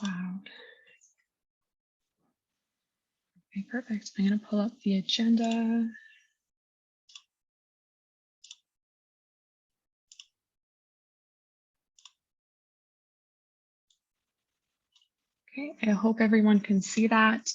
Wow. Okay, perfect. I'm going to pull up the agenda. Okay, I hope everyone can see that.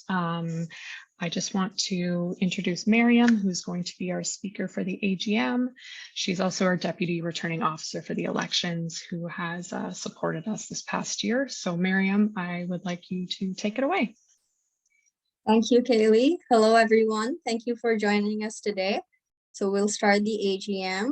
I just want to introduce Miriam, who's going to be our speaker for the AGM. She's also our Deputy Returning Officer for the elections, who has supported us this past year. So Miriam, I would like you to take it away. Thank you, Kaylee. Hello, everyone. Thank you for joining us today. So we'll start the AGM.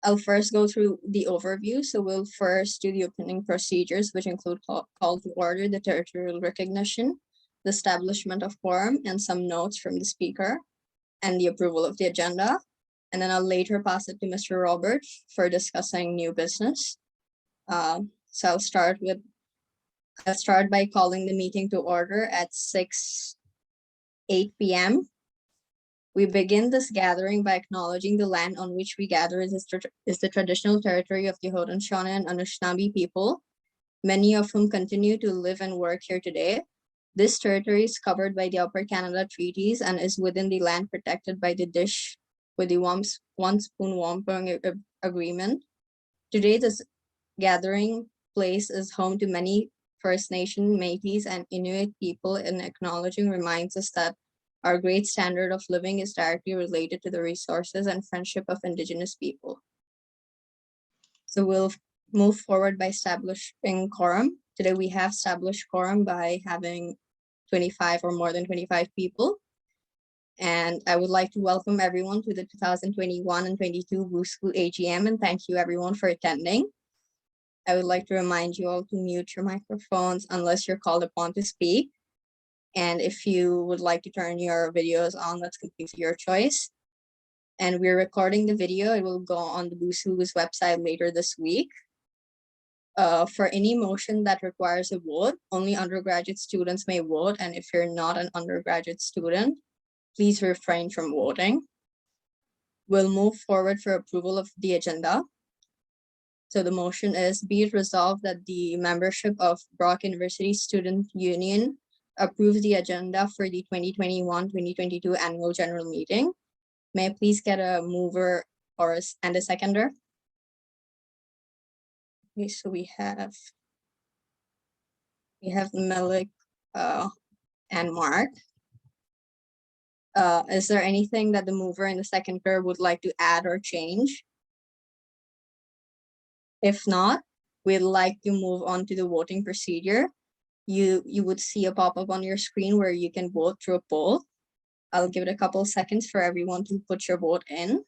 I'll first go through the overview. So we'll first do the opening procedures, which include call to order, the territorial recognition, the establishment of quorum, and some notes from the speaker, and the approval of the agenda. And then I'll later pass it to Mr. Roberts for discussing new business. So I'll start by calling the meeting to order at 8 p.m. We begin this gathering by acknowledging the land on which we gather is the traditional territory of the Haudenosaunee and Anishinaabe people, many of whom continue to live and work here today. This territory is covered by the Upper Canada Treaties and is within the land protected by the Dish with the One Spoon Wampum Agreement. Today, this gathering place is home to many First Nation, Métis, and Inuit people, and acknowledging reminds us that our great standard of living is directly related to the resources and friendship of Indigenous people. So we'll move forward by establishing quorum. Today we have established quorum by having 25 or more than 25 people. And I would like to welcome everyone to the 2021 and 22 BUSU AGM, and thank you everyone for attending. I would like to remind you all to mute your microphones unless you're called upon to speak. And if you would like to turn your videos on, that's completely your choice. And we're recording the video. It will go on the BUSU's website later this week. For any motion that requires a vote, only undergraduate students may vote. And if you're not an undergraduate student, please refrain from voting. We'll move forward for approval of the agenda. So the motion is, be it resolved that the membership of Brock University Student Union approves the agenda for the 2021-2022 annual general meeting. May I please get a mover and a seconder? Okay, so we have Melik and Mark. Is there anything that the mover and the seconder would like to add or change? If not, we'd like to move on to the voting procedure. You would see a pop-up on your screen where you can vote through a poll. I'll give it a couple of seconds for everyone to put your vote in.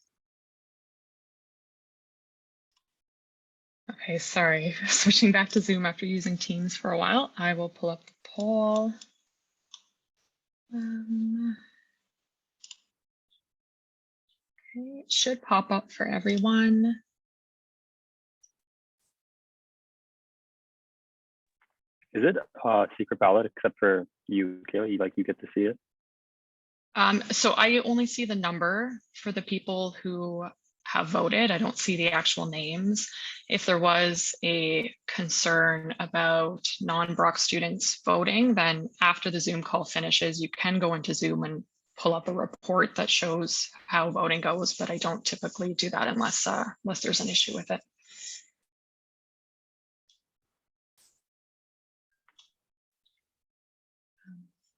Okay, sorry, switching back to Zoom after using Teams for a while. I will pull up the poll. Okay, it should pop up for everyone. Is it secret ballot except for you, Kayla? You get to see it? So I only see the number for the people who have voted. I don't see the actual names. If there was a concern about non-Brock students voting, then after the Zoom call finishes, you can go into Zoom and pull up a report that shows how voting goes, but I don't typically do that unless there's an issue with it.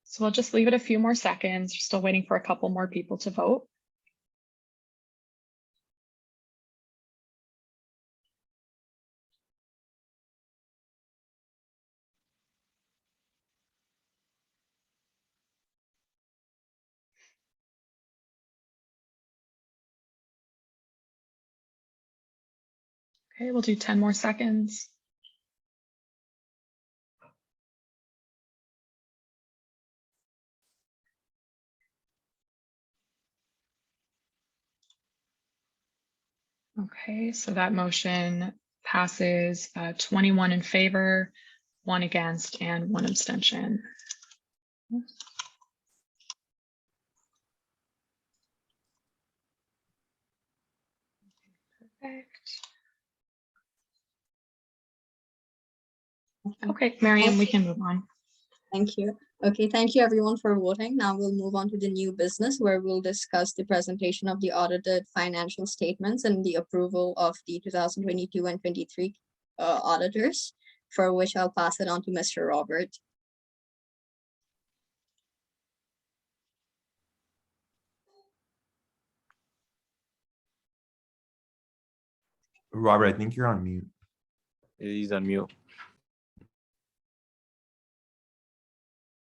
So we'll just leave it a few more seconds. We're still waiting for a couple more people to vote. Okay, we'll do 10 more seconds. Okay, so that motion passes 21 in favor, 1 against, and 1 abstention. Perfect. Okay, Miriam, we can move on. Thank you. Okay, thank you everyone for voting. Now we'll move on to the new business where we'll discuss the presentation of the audited financial statements and the approval of the 2022 and 23 auditors, for which I'll pass it on to Mr. Robert. Robert, I think you're on mute. He's on mute.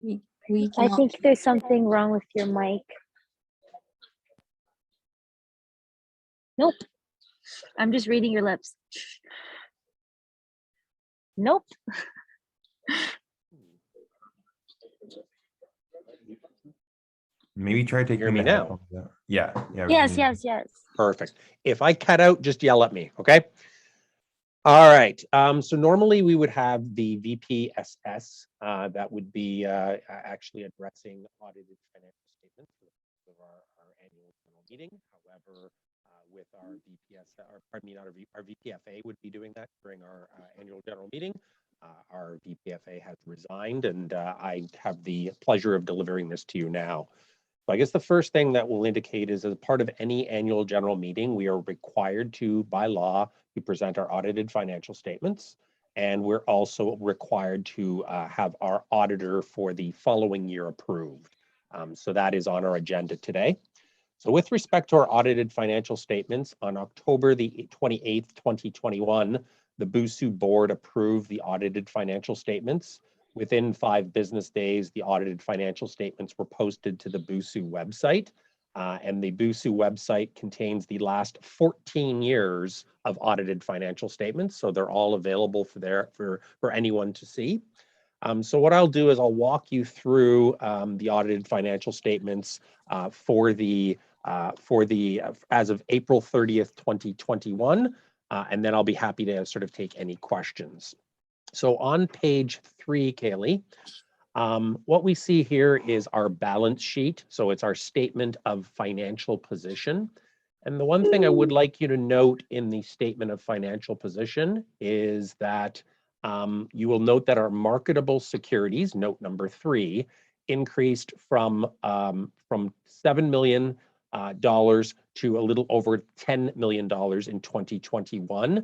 We I cannot. think there's something wrong with your mic. Nope. I'm just reading your lips. Nope. Maybe try taking Hear me the now? headphones out. Yeah. Yeah. we Yes, can hear you. yes. Perfect. If I cut out, just yell at me, okay? All right. So normally we would have the VPSS that would be actually addressing audited financial statements for our annual general meeting. However, with our VPS, or pardon me, not our VPFA would be doing that during our annual general meeting. Our VPFA has resigned, and I have the pleasure of delivering this to you now. So I guess the first thing that will indicate is as part of any annual general meeting, we are required to, by law, to present our audited financial statements. And we're also required to have our auditor for the following year approved. So that is on our agenda today. So with respect to our audited financial statements, on October the 28th, 2021, the BUSU board approved the audited financial statements. Within 5 business days, the audited financial statements were posted to the BUSU website. And the BUSU website contains the last 14 years of audited financial statements. So they're all available for anyone to see. So what I'll do is I'll walk you through the audited financial statements for the as of April 30th, 2021. And then I'll be happy to sort of take any questions. So on page 3, Kaylee, what we see here is our balance sheet. So it's our statement of financial position. And the one thing I would like you to note in the statement of financial position is that you will note that our marketable securities, note number 3, increased from $7 million to a little over $10 million in 2021.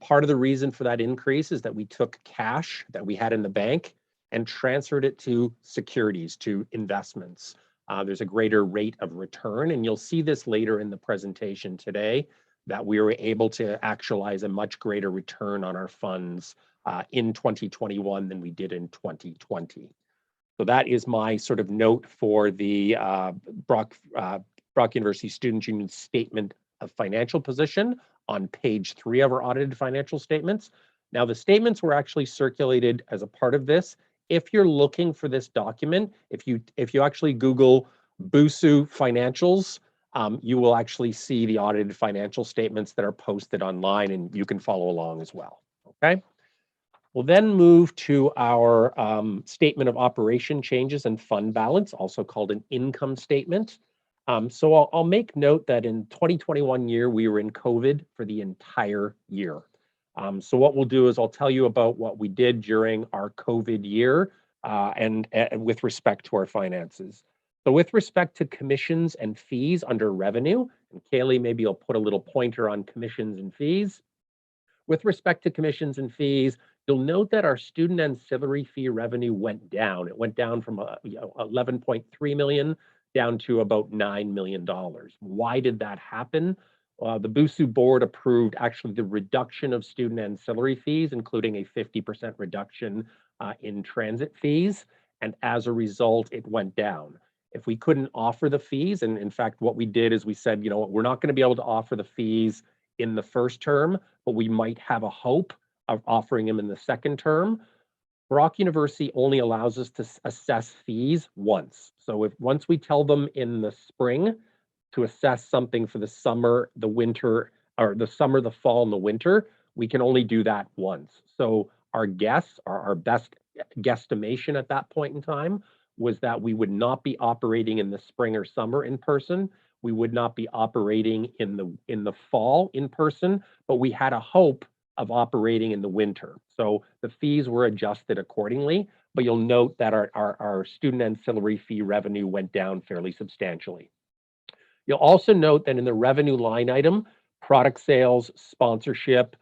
Part of the reason for that increase is that we took cash that we had in the bank and transferred it to securities, to investments. There's a greater rate of return, and you'll see this later in the presentation today, that we were able to actualize a much greater return on our funds in 2021 than we did in 2020. So that is my sort of note for the Brock University Student Union statement of financial position on page 3 of our audited financial statements. Now, the statements were actually circulated as a part of this. If you're looking for this document, if you actually Google BUSU financials, you will actually see the audited financial statements that are posted online, and you can follow along as well. Okay. We'll then move to our statement of operation changes and fund balance, also called an income statement. So I'll make note that in 2021 year, we were in COVID for the entire year. So what we'll do is I'll tell you about what we did during our COVID year and with respect to our finances. So with respect to commissions and fees under revenue, and Kaylee, maybe you'll put a little pointer on commissions and fees. With respect to commissions and fees, you'll note that our student ancillary fee revenue went down. It went down from 11.3 million down to about $9 million. Why did that happen? The BUSU board approved actually the reduction of student ancillary fees, including a 50% reduction in transit fees. And as a result, it went down. If we couldn't offer the fees, and in fact, what we did is we said, you know what, we're not going to be able to offer the fees in the first term, but we might have a hope of offering them in the second term. Brock University only allows us to assess fees once. So if once we tell them in the spring to assess something for the summer, the winter, or the summer, the fall, and the winter, we can only do that once. So our guess, our best guesstimation at that point in time was that we would not be operating in the spring or summer in person. We would not be operating in the fall in person, but we had a hope of operating in the winter. So the fees were adjusted accordingly, but you'll note that our student ancillary fee revenue went down fairly substantially. You'll also note that in the revenue line item, product sales, sponsorship,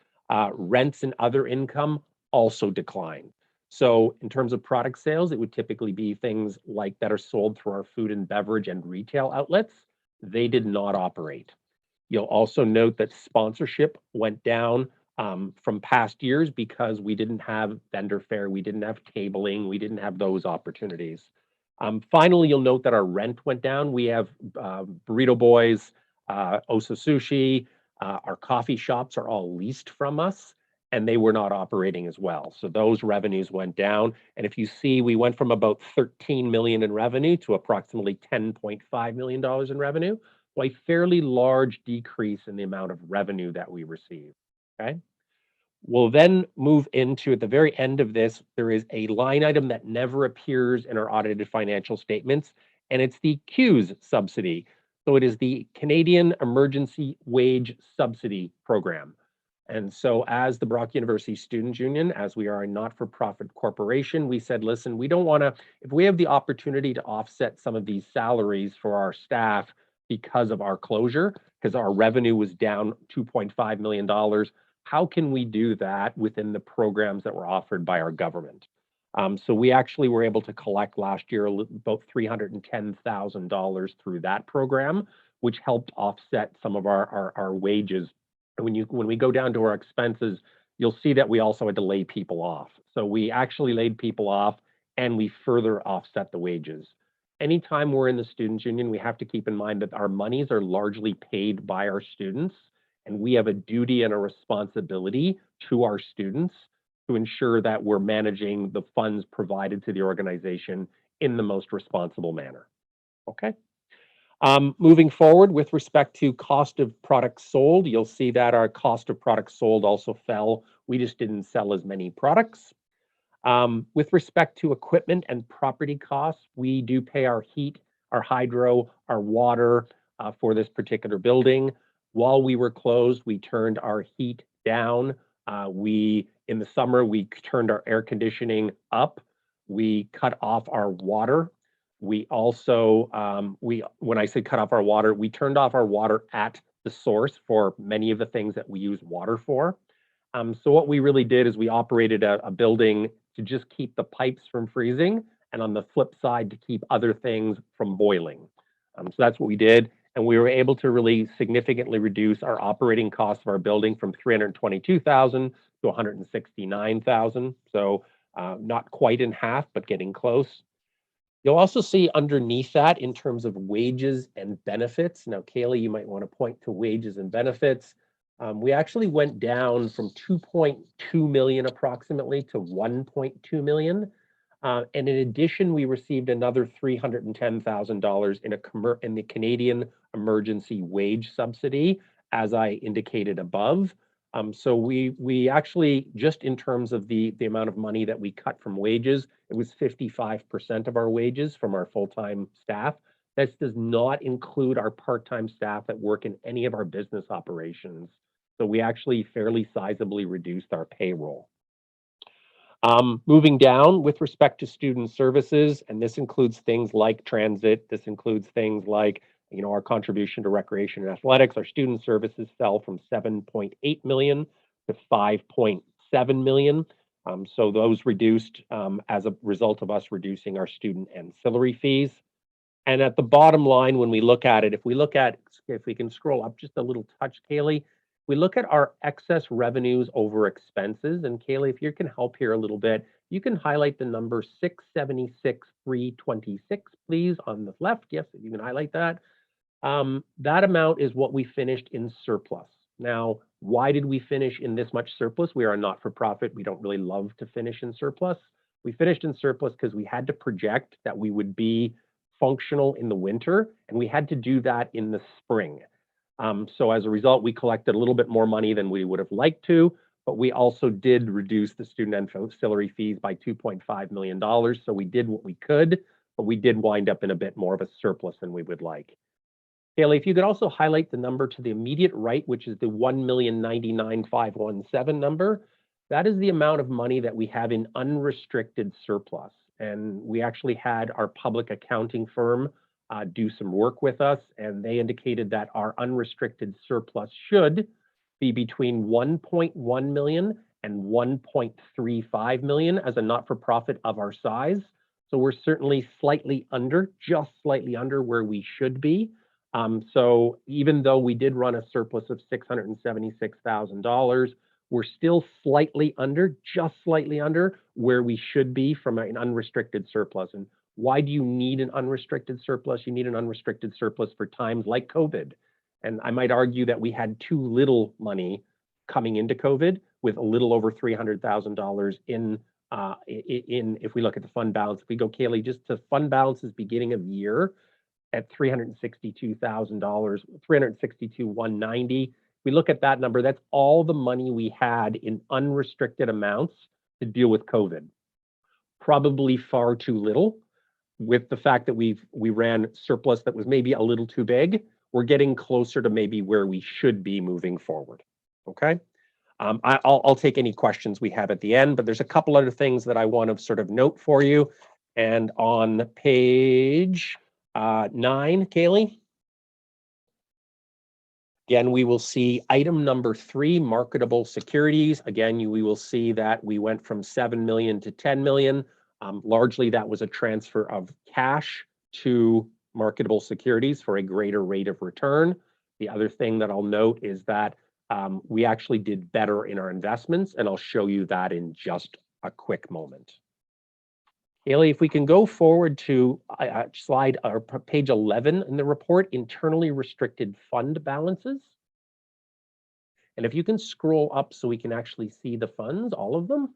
rents and other income also declined. So in terms of product sales, it would typically be things like that are sold through our food and beverage and retail outlets. They did not operate. You'll also note that sponsorship went down from past years because we didn't have vendor fare, we didn't have tabling, we didn't have those opportunities. Finally, you'll note that our rent went down. We have Burrito Boys, Osa Sushi, our coffee shops are all leased from us, and they were not operating as well. So those revenues went down. And if you see, we went from about 13 million in revenue to approximately $10.5 million in revenue. So a fairly large decrease in the amount of revenue that we received. Okay. We'll then move into, at the very end of this, there is a line item that never appears in our audited financial statements, and it's the CEWS subsidy. So it is the Canadian Emergency Wage Subsidy Program. And so as the Brock University Students Union, as we are a not-for-profit corporation, we said, listen, we don't want to, if we have the opportunity to offset some of these salaries for our staff because of our closure, because our revenue was down $2.5 million, how can we do that within the programs that were offered by our government? So we actually were able to collect last year about $310,000 through that program, which helped offset some of our wages. And when we go down to our expenses, you'll see that we also had to lay people off. So we actually laid people off and we further offset the wages. Anytime we're in the Students Union, we have to keep in mind that our monies are largely paid by our students, and we have a duty and a responsibility to our students to ensure that we're managing the funds provided to the organization in the most responsible manner. Okay. Moving forward with respect to cost of products sold, you'll see that our cost of products sold also fell. We just didn't sell as many products. With respect to equipment and property costs, we do pay our heat, our hydro, our water for this particular building. While we were closed, we turned our heat down. In the summer, we turned our air conditioning up. We cut off our water. We also, when I say cut off our water, we turned off our water at the source for many of the things that we use water for. So what we really did is we operated a building to just keep the pipes from freezing, and on the flip side, to keep other things from boiling. So that's what we did. And we were able to really significantly reduce our operating costs of our building from $322,000 to $169,000. So not quite in half, but getting close. You'll also see underneath that in terms of wages and benefits. Now, Kaylee, you might want to point to wages and benefits. We actually went down from 2.2 million approximately to 1.2 million. And in addition, we received another $310,000 in the Canadian Emergency Wage Subsidy, as I indicated above. So we actually, just in terms of the amount of money that we cut from wages, it was 55% of our wages from our full-time staff. This does not include our part-time staff that work in any of our business operations. So we actually fairly sizably reduced our payroll. Moving down with respect to student services, and this includes things like transit, this includes things like, our contribution to recreation and athletics. Our student services fell from 7.8 million to 5.7 million. So those reduced as a result of us reducing our student ancillary fees. And at the bottom line, when we look at it, if we can scroll up just a little touch, Kaylee, we look at our excess revenues over expenses. And Kaylee, if you can help here a little bit, you can highlight the number 676,326, please, on the left. Yes, if you can highlight that. That amount is what we finished in surplus. Now, why did we finish in this much surplus? We are a not-for-profit. We don't really love to finish in surplus. We finished in surplus because we had to project that we would be functional in the winter, and we had to do that in the spring. So as a result, we collected a little bit more money than we would have liked to, but we also did reduce the student ancillary fees by $2.5 million. So we did what we could, but we did wind up in a bit more of a surplus than we would like. Kaylee, if you could also highlight the number to the immediate right, which is the 1,099,517 number, that is the amount of money that we have in unrestricted surplus. And we actually had our public accounting firm do some work with us, and they indicated that our unrestricted surplus should be between 1.1 million and 1.35 million as a not-for-profit of our size. So we're certainly slightly under, just slightly under where we should be. So even though we did run a surplus of $676,000, we're still slightly under, just slightly under where we should be from an unrestricted surplus. And why do you need an unrestricted surplus? You need an unrestricted surplus for times like COVID. And I might argue that we had too little money coming into COVID with a little over $300,000 in, if we look at the fund balance. If we go, Kaylee, just to fund balances beginning of year, at $362,000, $362,190. We look at that number, that's all the money we had in unrestricted amounts to deal with COVID. Probably far too little with the fact that we ran surplus that was maybe a little too big. We're getting closer to maybe where we should be moving forward, okay? I'll take any questions we have at the end, but there's a couple other things that I want to sort of note for you. And on page 9, Kaylee. Again, we will see item number 3, marketable securities. Again, we will see that we went from 7 million to 10 million. Largely, that was a transfer of cash to marketable securities for a greater rate of return. The other thing that I'll note is that we actually did better in our investments, and I'll show you that in just a quick moment. Haley, if we can go forward to slide or page 11 in the report, internally restricted fund balances. And if you can scroll up so we can actually see the funds, all of them.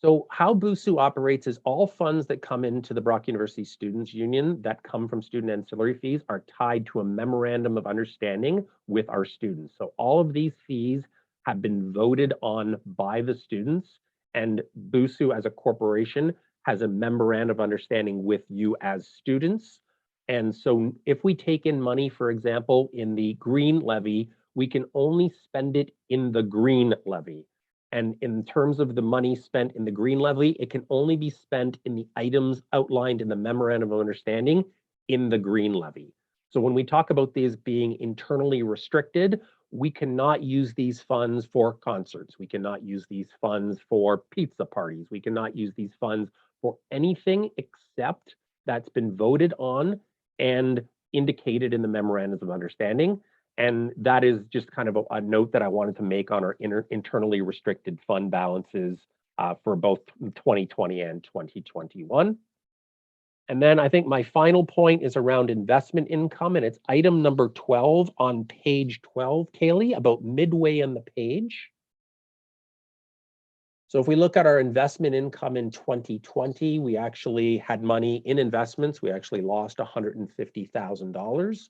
So how BUSU operates is all funds that come into the Brock University Students Union that come from student ancillary fees are tied to a memorandum of understanding with our students. So all of these fees have been voted on by the students, and BUSU as a corporation has a memorandum of understanding with you as students. And so if we take in money, for example, in the green levy, we can only spend it in the green levy. And in terms of the money spent in the green levy, it can only be spent in the items outlined in the memorandum of understanding in the green levy. So when we talk about these being internally restricted, we cannot use these funds for concerts. We cannot use these funds for pizza parties. We cannot use these funds for anything except that's been voted on and indicated in the memorandums of understanding. And that is just kind of a note that I wanted to make on our internally restricted fund balances for both 2020 and 2021. And then I think my final point is around investment income, and it's item number 12 on page 12, Kaylee, about midway on the page. So if we look at our investment income in 2020, we actually had money in investments. We actually lost $150,000.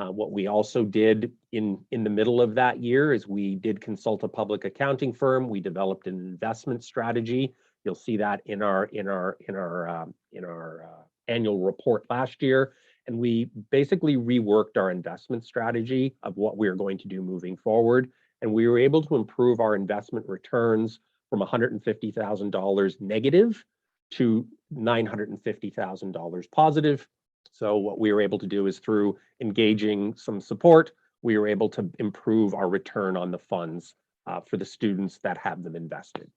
What we also did in the middle of that year is we did consult a public accounting firm. We developed an investment strategy. You'll see that in our annual report last year. And we basically reworked our investment strategy of what we are going to do moving forward. And we were able to improve our investment returns from $150,000 negative to $950,000 positive. So what we were able to do is through engaging some support, we were able to improve our return on the funds for the students that have them invested.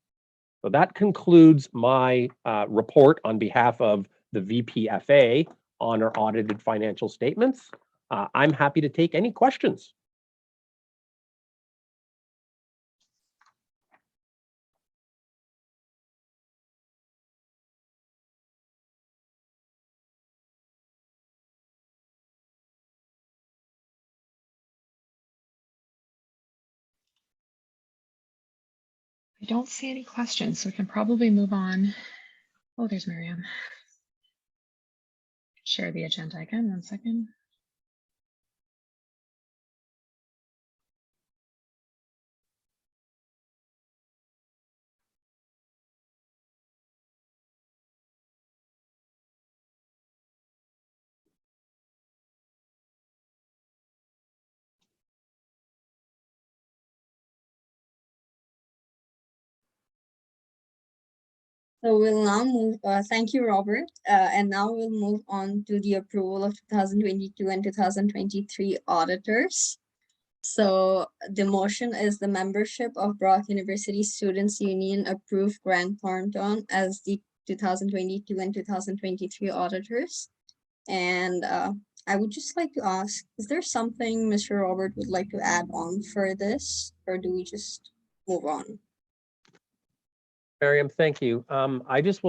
So that concludes my report on behalf of the VPFA on our audited financial statements. I'm happy to take any questions. I don't see any questions, so we can probably move on. Oh, there's Miriam. Share the agenda again, 1 second. So we'll now move, thank you, Robert. And now we'll move on to the approval of 2022 and 2023 auditors. So the motion is the membership of Brock University Students Union approve Grant Thornton as the 2022 and 2023 auditors. And I would just like to ask, is there something Mr. Robert would like to add on for this, or do we just move on? Miriam, thank you. I just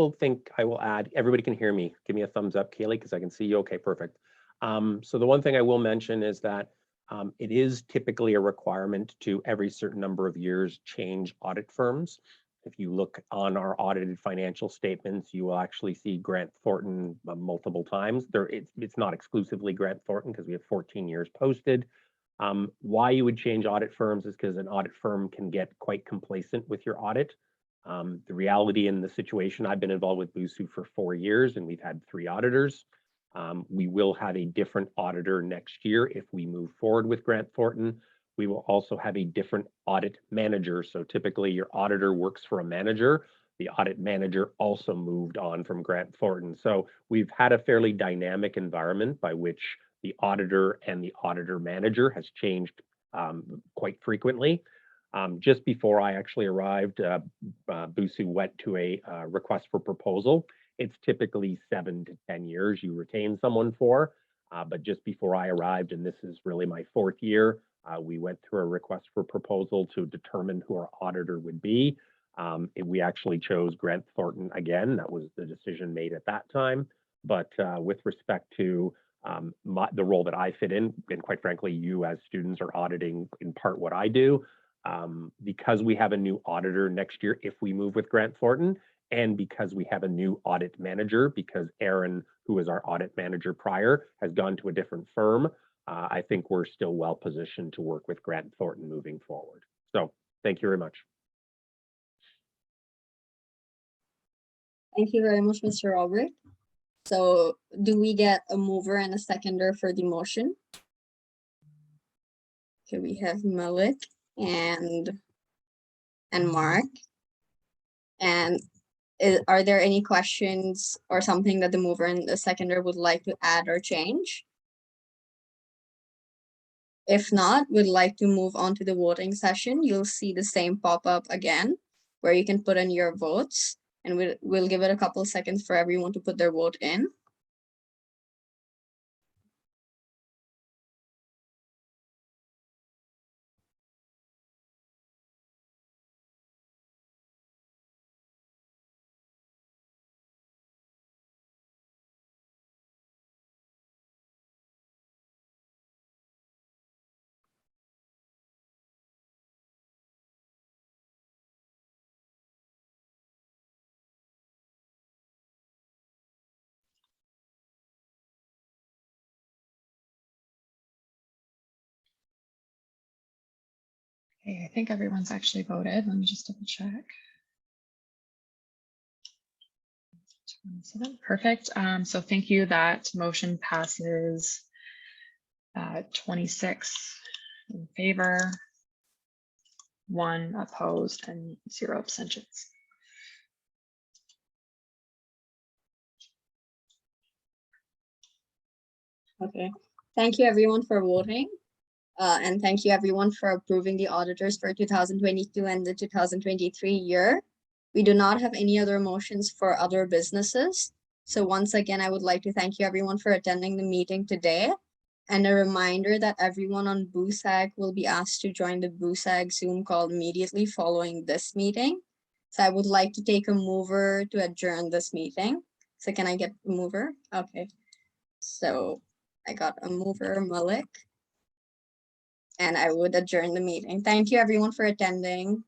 I will add, everybody can hear me. Give me a thumbs up, Kaylee, because I can see you. Okay, perfect. So the one thing I will mention is that it is typically a requirement to every certain number of years change audit firms. If you look on our audited financial statements, you will actually see Grant Thornton multiple times. It's not exclusively Grant Thornton because we have 14 years posted. Why you would change audit firms is because an audit firm can get quite complacent with your audit. The reality in the situation, I've been involved with BUSU for 4 years and we've had 3 auditors. We will have a different auditor next year if we move forward with Grant Thornton. We will also have a different audit manager. So typically your auditor works for a manager. The audit manager also moved on from Grant Thornton. So we've had a fairly dynamic environment by which the auditor and the auditor manager has changed quite frequently. Just before I actually arrived, BUSU went to a request for proposal. It's typically 7 to 10 years you retain someone for, but just before I arrived, and this is really my 4th year, we went through a request for proposal to determine who our auditor would be. We actually chose Grant Thornton again. That was the decision made at that time. But with respect to the role that I fit in, and quite frankly, you as students are auditing in part what I do, because we have a new auditor next year if we move with Grant Thornton, and because we have a new audit manager, because Aaron, who was our audit manager prior, has gone to a different firm, I think we're still well positioned to work with Grant Thornton moving forward. So thank you very much. Thank you very much, Mr. Robert. So do we get a mover and a seconder for the motion? Okay, we have Malik and Mark. And are there any questions or something that the mover and the seconder would like to add or change? If not, we'd like to move on to the voting session. You'll see the same pop-up again, where you can put in your votes, and we'll give it a couple seconds for everyone to put their vote in. Okay, I think everyone's actually voted. Let me just double check. 27, perfect. So thank you. That motion passes 26 in favor, 1 opposed, and 0 abstentions. Okay, thank you everyone for voting. And thank you everyone for approving the auditors for 2022 and the 2023 year. We do not have any other motions for other businesses. So once again, I would like to thank you everyone for attending the meeting today. And a reminder that everyone on BUSAG will be asked to join the BUSAG Zoom call immediately following this meeting. So I would like to take a mover to adjourn this meeting. So can I get a mover? Okay. So I got a mover, Malik. And I would adjourn the meeting. Thank you everyone for attending.